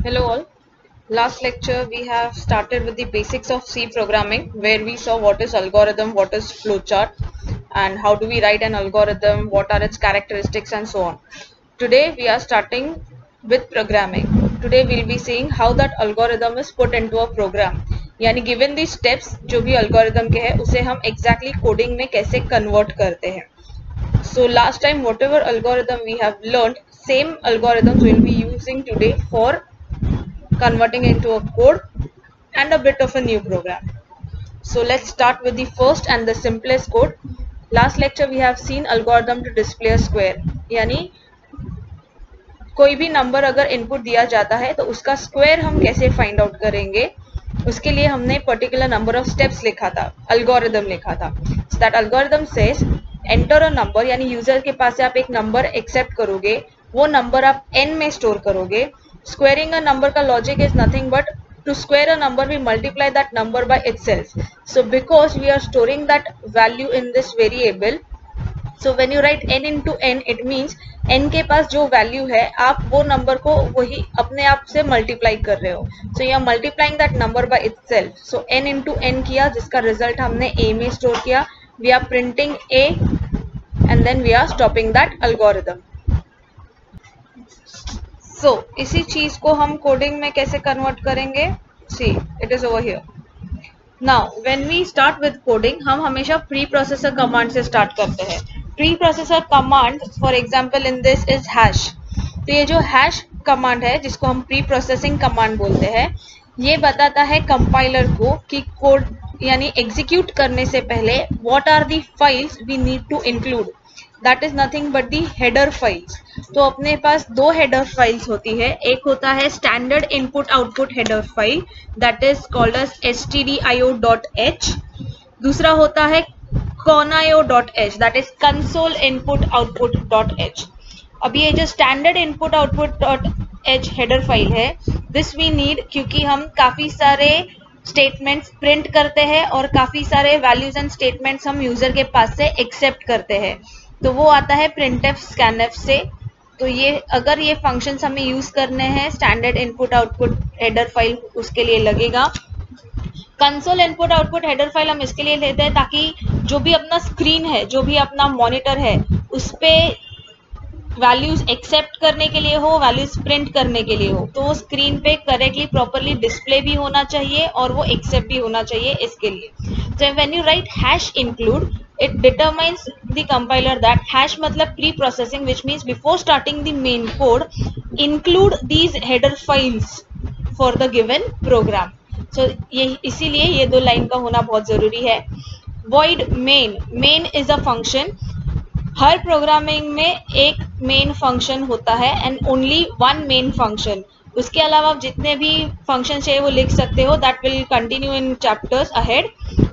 Hello all. Last lecture we have started with the basics of C programming, where we saw what is algorithm, what is flowchart, and how do we write an algorithm, what are its characteristics and so on. Today we are starting with programming. Today we will be seeing how that algorithm is put into a program. यानी given these steps जो भी algorithm के हैं उसे हम exactly coding में कैसे convert करते हैं. So last time whatever algorithm we have learned, same algorithms we will be using today for converting into a code and a bit of a new program. So let's start with the first and the simplest code. Last lecture we have seen algorithm to display a square, यानी कोई भी number अगर input दिया जाता है तो उसका square हम कैसे फाइंड आउट करेंगे, उसके लिए हमने पर्टिकुलर नंबर ऑफ स्टेप्स लिखा था, अल्गोरिदम लिखा था. So that algorithm says enter a number, यानी यूजर के पास से आप एक नंबर एक्सेप्ट करोगे, वो नंबर आप n में स्टोर करोगे. स्क्वेयरिंग अ नंबर का logic is nothing but to square a number we multiply that number by itself. So because we are storing that value in this variable, so when you write n into n, it means n के पास जो value है आप वो number को वही अपने आप से मल्टीप्लाई कर रहे हो. So you are multiplying that number by itself. So n into n किया, जिसका रिजल्ट हमने a में स्टोर किया. We are printing a and then we are stopping that algorithm. So इसी चीज को हम कोडिंग में कैसे कन्वर्ट करेंगे, see it is over here. Now when we start with coding हम हमेशा प्री प्रोसेसर कमांड से स्टार्ट करते हैं. Preprocessor command for example in this is hash. तो ये जो हैश कमांड है जिसको हम प्री प्रोसेसिंग कमांड बोलते हैं, ये बताता है कंपाइलर को कि कोड यानी एग्जीक्यूट करने से पहले what are the files we need to include. That is nothing but the header files. तो अपने पास दो हेडर फाइल्स होती है. एक होता है standard input output header file, that is called as stdio.h. दूसरा होता है conio.h, that is console input output. अब ये जो standard input output header file है, दिस वी नीड क्योंकि हम काफी सारे स्टेटमेंट्स प्रिंट करते हैं और काफी सारे वैल्यूज एंड स्टेटमेंट्स हम यूजर के पास से एक्सेप्ट करते हैं. तो वो आता है printf scanf से. तो ये अगर ये फंक्शंस हमें यूज करने हैं, standard input output header file उसके लिए लगेगा. Console input output header file हम इसके लिए लेते हैं ताकि जो भी अपना स्क्रीन है, जो भी अपना मॉनिटर है, उस पे वैल्यूज एक्सेप्ट करने के लिए हो, वैल्यूज प्रिंट करने के लिए हो, तो वो स्क्रीन पे करेक्टली प्रॉपरली डिस्प्ले भी होना चाहिए और वो एक्सेप्ट भी होना चाहिए इसके लिए. So when you write hash include, it determines the compiler that hash मतलब pre-processing, which means before starting the main code, include these header files for the given program. So ये इसीलिए ये दो लाइन का होना बहुत जरूरी है. Void main, main is a function. Her programming में एक मेन फंक्शन होता है and only one main function. उसके अलावा आप जितने भी फंक्शन चाहिए वो लिख सकते हो, that will continue in chapters ahead.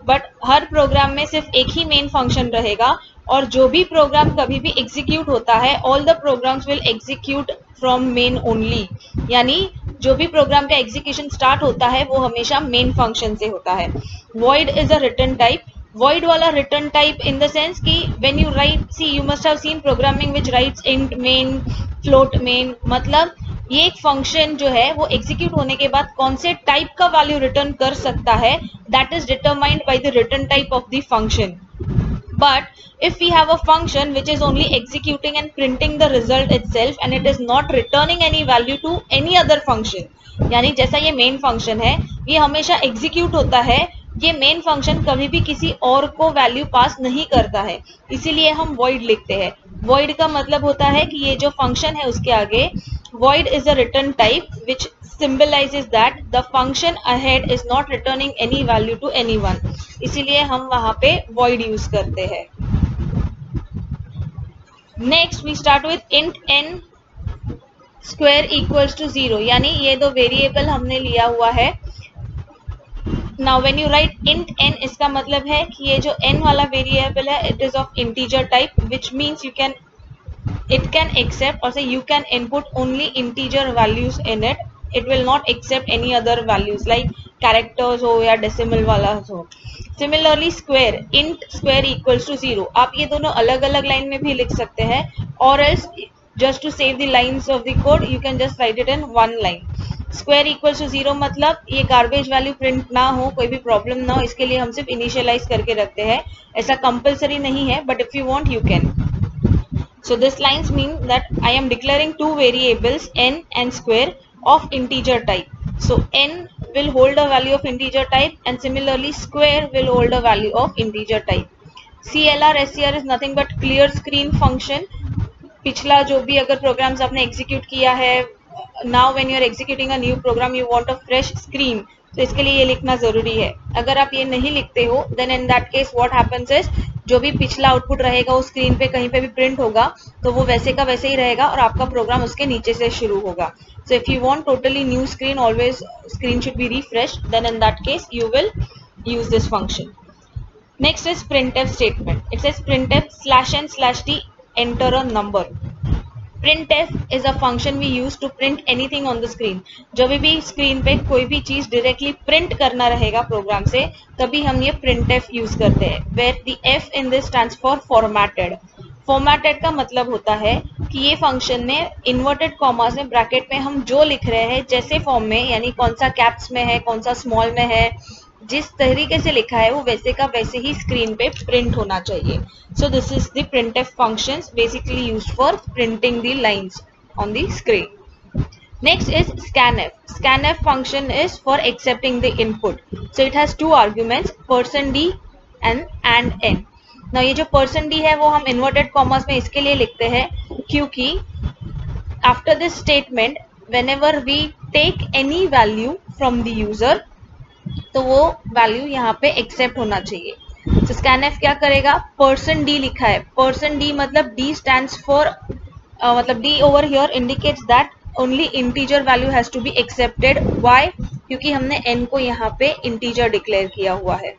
But हर प्रोग्राम में सिर्फ एक ही मेन फंक्शन रहेगा और जो भी प्रोग्राम कभी भी एग्जीक्यूट होता है, all the programs will execute from main only. यानी जो भी प्रोग्राम का एग्जीक्यूशन स्टार्ट होता है वो हमेशा मेन फंक्शन से होता है. Void is a return type. void वाला return type in the sense कि when you write, see you must have seen programming which writes int main, float main. मतलब ये एक फंक्शन जो है वो एग्जीक्यूट होने के बाद कौन से टाइप का वैल्यू रिटर्न कर सकता है, that is determined by the return type of the function. But if we have a function which is only executing and printing the result itself and it is not returning any value to any other function, यानी जैसा ये main function है ये हमेशा execute होता है, ये main function कभी भी किसी और को वैल्यू पास नहीं करता है, इसीलिए हम void लिखते हैं. void का मतलब होता है कि ये जो फंक्शन है उसके आगे void is a return type which symbolizes that the function ahead is not returning any value to anyone. इसीलिए हम वहां पे void यूज करते हैं. Next we start with int n square equals to 0, यानी ये दो वेरिएबल हमने लिया हुआ है. Now when you write int n, इसका मतलब है कि ये जो n वाला वेरिएबल है it is of integer type, which means you can, it can accept or say you can input only integer values in it. It will not accept any other values like characters हो या decimal वाला हो. Similarly square, int square equals to 0. आप ये दोनों अलग अलग line में भी लिख सकते हैं, or else just to save the lines of the code you can just write it in one line. Square equal to 0 मतलब ये गार्बेज वैल्यू प्रिंट ना हो, कोई भी प्रॉब्लम ना हो, इसके लिए हम सिर्फ इनिशियलाइज करके रखते हैं. ऐसा कंपलसरी नहीं है, but if you want you can. So this lines mean that I am declaring two variables n and square of integer type. So n will hold a value of integer type and similarly square will hold a value of integer type. CLR SCR is nothing but clear screen function. पिछला जो भी अगर programmes आपने execute किया है, now when you are executing a new program you want a fresh screen, तो इसके लिए ये लिखना जरूरी है. अगर आप ये नहीं लिखते हो then in that case what happens is जो भी पिछला आउटपुट रहेगा वो स्क्रीन पे कहीं पे भी प्रिंट होगा तो वो वैसे का वैसे ही रहेगा और आपका प्रोग्राम उसके नीचे से शुरू होगा. So if you want totally new screen, always screen should be refreshed, then in that case you will use this function. Next is printf statement. It says printf /n/t enter a number. printf is a function we use to print anything on the screen. जब भी screen पे कोई भी चीज directly print करना रहेगा programme से तभी हम ये printf यूज करते हैं. where the f in this stands for formatted. formatted का मतलब होता है कि ये फंक्शन में इन्वर्टेड कॉमास में ब्रैकेट में हम जो लिख रहे हैं जैसे फॉर्म में, यानी कौन सा कैप्स में है कौन सा स्मॉल में है, जिस तरीके से लिखा है वो वैसे का वैसे ही स्क्रीन पे प्रिंट होना चाहिए. So this is the printf functions basically used for printing the lines on the screen. Next is scanf. Scanf function is for accepting the input. So it has two arguments, %d and n. Now ये जो %d है वो हम inverted commas में इसके लिए लिखते हैं क्योंकि after this statement whenever we take any value from the user तो वो वैल्यू यहाँ पे एक्सेप्ट होना चाहिए. तो scanf क्या करेगा, %d लिखा है, %d मतलब d stands for मतलब d over here indicates that only integer value has to be accepted. Why? क्योंकि हमने n को यहाँ पे integer डिक्लेयर किया हुआ है.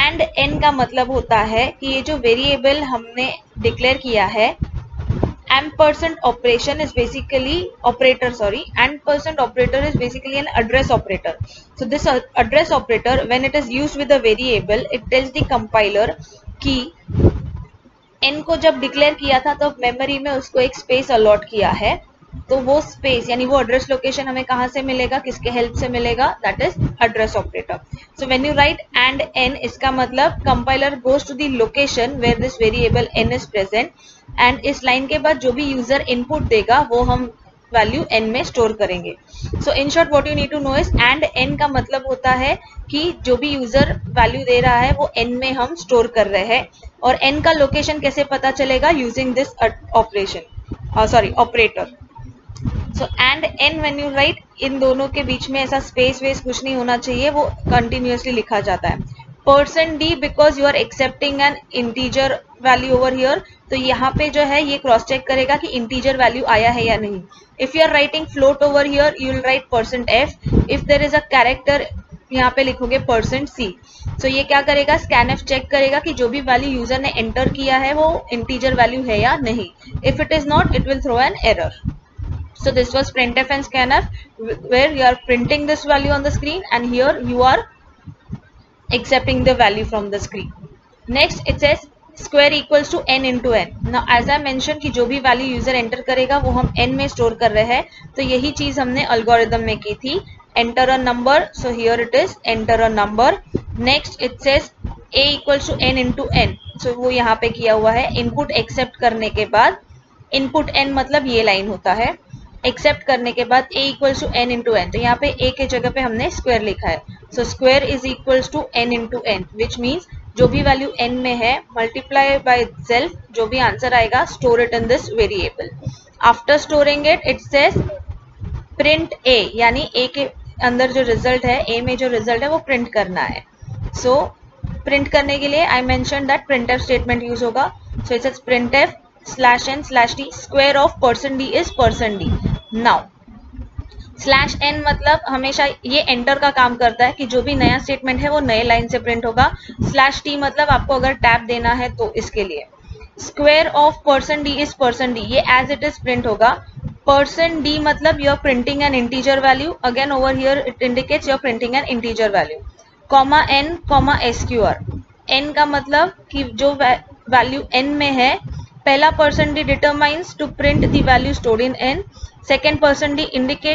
and n का मतलब होता है कि ये जो वेरिएबल हमने डिक्लेयर किया है, ampersand operation is basically operator, ampersand operator is basically an address operator. So this address operator when it is used with a variable it tells the compiler कि n को जब डिक्लेयर किया था तो memory में उसको एक स्पेस अलॉट किया है, तो वो स्पेस यानी वो एड्रेस लोकेशन हमें कहाँ से मिलेगा, किसके हेल्प से मिलेगा, that is address operator. So when you write and n, इसका मतलब compiler goes to the location where this variable n is present and इस लाइन के बाद जो भी यूजर इनपुट देगा वो हम वैल्यू n में स्टोर करेंगे. So in short what you need to know is and n का मतलब होता है कि जो भी यूजर वैल्यू दे रहा है वो n में हम स्टोर कर रहे हैं और n का लोकेशन कैसे पता चलेगा, using this operation operator. So and n when you write, इन दोनों के बीच में ऐसा स्पेस वेस कुछ नहीं होना चाहिए, वो कंटिन्यूअसली लिखा जाता है. %d because you are accepting an integer value over here, तो यहाँ पे जो है ये क्रॉस चेक करेगा कि इंटीजर वैल्यू आया है या नहीं. If you are writing float over here you will write %f. If there is a character यहाँ पे लिखोगे %c. सो ये क्या करेगा, scanf चेक करेगा कि जो भी वैल्यू यूजर ने एंटर किया है वो इंटीजर वैल्यू है या नहीं. If it is not it will throw an error. So this was printf and scanf where you are printing this value on the screen and here you are accepting the value from the screen. Next it says square equals to n into n. Now as I mentioned कि जो भी value user enter करेगा वो हम n में store कर रहे हैं, तो यही चीज हमने algorithm में की थी. Enter a number, so here it is enter a number. Next it says a equals to n into n. So वो यहाँ पे किया हुआ है. Input accept करने के बाद, input n मतलब ये line होता है, एक्सेप्ट करने के बाद a equals to n into n, तो यहाँ पे a के जगह पे हमने स्क्वायर लिखा है. सो square is equals to n into n which means जो भी वैल्यू n में है मल्टीप्लाई बाय सेल्फ, जो भी आंसर आएगा store it in this variable. After storing it says print a, यानी a के अंदर जो रिजल्ट है, a में जो रिजल्ट है वो प्रिंट करना है. सो प्रिंट करने के लिए I mention that printf statement use होगा. So it says printf /n/t square of %d is %d. Now /n मतलब हमेशा ये एंटर का काम करता है कि जो भी नया स्टेटमेंट है वो नए लाइन से प्रिंट होगा. /t मतलब आपको अगर टैब देना है तो इसके लिए. Square of %d is %d, ये एज इट इज प्रिंट होगा. %d मतलब you are printing an integer value, again over here it indicates you are printing an integer value. Comma n comma sqr. n का मतलब कि जो value n में है, पहला %d determines to print the value stored in n. Second %d indicates